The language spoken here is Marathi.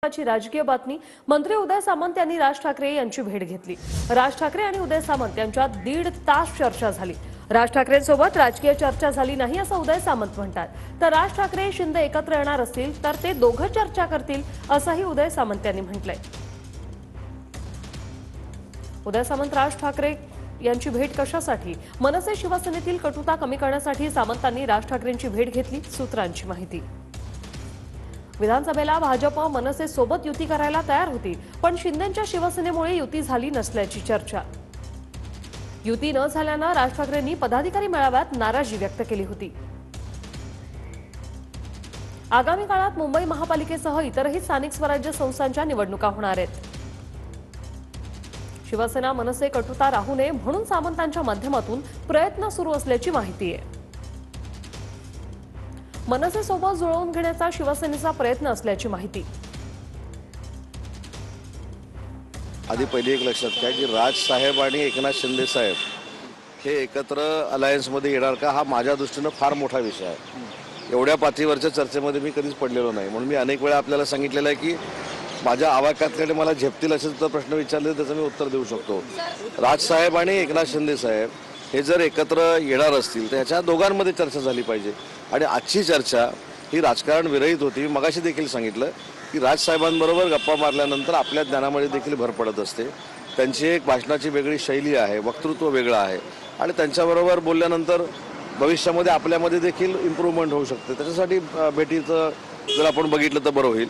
ची राजकीय बातमी। मंत्री उदय सामंत यांनी राज ठाकरे यांची भेट घेतली। राज ठाकरे आणि उदय सामंत यांच्यात 1.5 तास चर्चा झाली। राज ठाकरेंसोबत राजकीय चर्चा झाली नाही असं उदय सामंत म्हणतात। तर राज ठाकरे शिंदे एकत्र येणार असतील तर ते दोघं चर्चा करतील असंही उदय सामंत यांनी म्हटलंय। उदय सामंत राज ठाकरे यांची भेट कशासाठी? मनसे शिवसेनेतील कटुता कमी करण्यासाठी सामंतांनी राज ठाकरेंची भेट घेतली, सूत्रांची माहिती। विधानसभेला भाजप मनसे सोबत युती करायला तयार होती, पण शिंदेंच्या शिवसेनेमुळे युती झाली नसल्याची चर्चा। युती न झाल्यानं राज ठाकरेंनी पदाधिकारी मेळाव्यात नाराजी व्यक्त केली होती। आगामी काळात मुंबई महापालिकेसह इतरही स्थानिक स्वराज्य संस्थांच्या निवडणुका होणार आहेत। शिवसेना मनसे कटुता राहू नये म्हणून सामंतांच्या माध्यमातून प्रयत्न सुरू असल्याची माहिती आहे। मनसे सोबत जुळवून घेण्याचा शिवसेनेचा प्रयत्न असल्याची माहिती। आधी पहिली एक लक्षात घ्या की राज साहेब आणि एकनाथ शिंदे साहेब हे एकत्र अलायन्स मध्ये येणार का, हा माझ्या दृष्टीने फार मोठा विषय आहे। एवढ्या पातळीवरच्या चर्चेमध्ये मी कधीच पडलेलो नाही, म्हणून मी अनेक वेळा आपल्याला सांगितलेलं आहे की माझ्या आवाक्यातकडे मला झेपतील असे जर प्रश्न विचारले त्याचं मी उत्तर देऊ शकतो। राज साहेब आणि एकनाथ शिंदे साहेब हे जर एकत्र येणार असतील तर याच्या दोघांमध्ये चर्चा झाली पाहिजे। आणि आजची चर्चा ही राजकारण विरहित होती। मगाशी देखील सांगितलं की राजसाहेबांबरोबर गप्पा मारल्यानंतर आपल्या ज्ञानामध्ये देखील भर पडत असते। त्यांची एक भाषणाची वेगळी शैली आहे, वक्तृत्व वेगळं आहे आणि त्यांच्याबरोबर बोलल्यानंतर भविष्यामध्ये आपल्यामध्ये देखील इम्प्रूव्हमेंट होऊ शकते। त्याच्यासाठी भेटीचं जर आपण बघितलं तर बरं होईल।